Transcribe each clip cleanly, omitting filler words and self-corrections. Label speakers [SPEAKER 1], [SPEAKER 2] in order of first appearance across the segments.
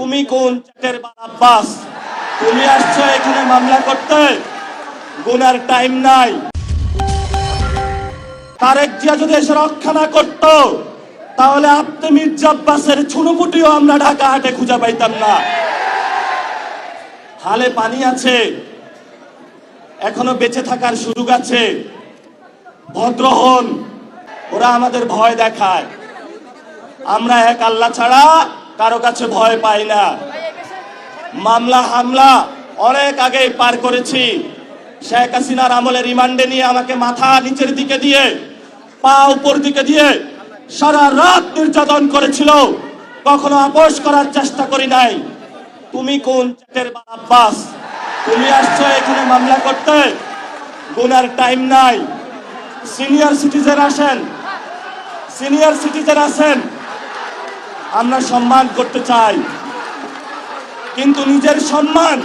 [SPEAKER 1] তুমি কোন চাটের আব্বাস? তুমি আসছো এখানে মামলা করতে? গুনার টাইম নাই। তারেক জিয়া যদি এসে রক্ষা না করত তাহলে আপনি মির্জা আব্বাসের ছুনোপুটিও আমরা ঢাকা হাটে খুঁজে পাইতাম না। হালে পানি আছে, এখনো বেঁচে থাকার সুযোগ আছে। ভদ্র হন। ওরা আমাদের ভয় দেখায়, আমরা এক আল্লাহ ছাড়া কারো কাছে ভয় পাই না। মামলা হামলা অনেক আগে পার করেছি। শেখ হাসিনার আমলে রিমান্ডে নিয়ে আমাকে মাথা নিচের দিকে দিয়ে পা উপর দিকে দিয়ে সারা রাত নির্যাতন করেছিল, কখনো আপোষ করার চেষ্টা করি নাই। তুমি কোন চাটের আব্বাস? তুমি আসছো এখানে মামলা করতে? গুনার টাইম নাই। সিনিয়র সিটিজেন আসেন, সিনিয়র সিটিজেন আছেন, আমরা সম্মান করতে চাই, কিন্তু নিজের সম্মান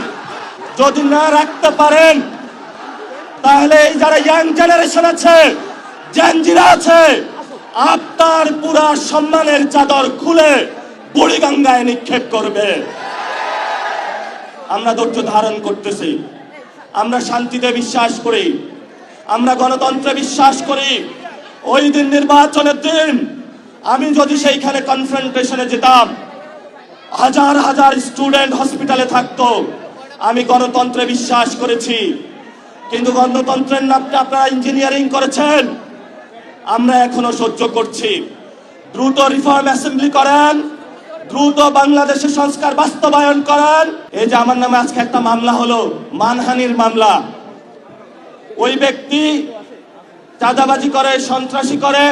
[SPEAKER 1] যদি না রাখতে পারেন তাহলে এই যারা ইয়াং জেনারেশন আছে, জেনজিরা আছে, আপনার পুরা সম্মানের চাদর খুলে বুড়িগঙ্গায় নিক্ষেপ করবে। আমরা ধৈর্য ধারণ করতেছি, আমরা শান্তিতে বিশ্বাস করি, আমরা গণতন্ত্রে বিশ্বাস করি। ওই দিন নির্বাচনের দিন আমি যদি সেইখানে কনফ্রন্টেশনে যেতাম, হাজার হাজার স্টুডেন্ট হসপিটালে থাকতো। আমি গণতন্ত্রে বিশ্বাস করেছি, কিন্তু গণতন্ত্রের নামে আপনারা ইঞ্জিনিয়ারিং করেছেন। আমরা এখনো সহ্য করছি। দ্রুত রিফর্ম অ্যাসেম্বলি করেন, দ্রুত বাংলাদেশের সংস্কার বাস্তবায়ন করেন। এই যে আমার নামে আজকে একটা মামলা হলো, মানহানির মামলা। ওই ব্যক্তি চাঁদাবাজি করে, সন্ত্রাসী করে,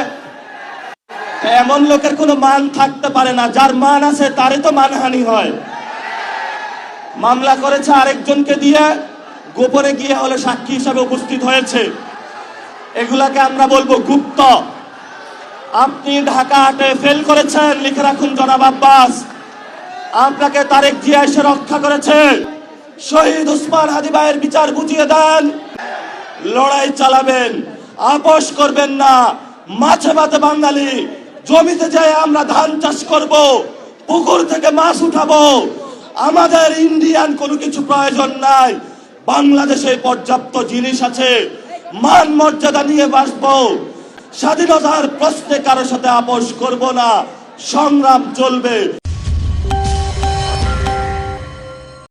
[SPEAKER 1] এমন লোকের কোনো মান থাকতে পারে না। যার মান আছে তারই তো মানহানি হয়। মামলা করেছে আরেকজনকে দিয়ে, গোপনে গিয়ে হলে সাক্ষী হিসাবে উপস্থিত হয়েছে। এগুলাকে আমরা বলবো গুপ্ত। আপনি ঢাকা হাটে ফেল করেছেন, লিখে রাখুন জনাব আব্বাস। আপনাকে তারেক জিয়া এসে রক্ষা করেছে। শহীদ ওসমান হাদি ভাইয়ের বিচার বুঝিয়ে দেন, লড়াই চালাবেন, আপোষ করবেন না। মাছে ভাতে বাঙালি, জমিতে যায় আমরা ধান চাষ করব, পুকুর থেকে মাছ উঠাবো। আমাদের ইন্ডিয়ান কোনো কিছু প্রয়োজন নাই। বাংলাদেশে পর্যাপ্ত জিনিস আছে, মান মর্যাদা নিয়ে বাঁচবো। স্বাধীনতার প্রশ্নে কারোর সাথে আপোষ করব না, সংগ্রাম চলবে।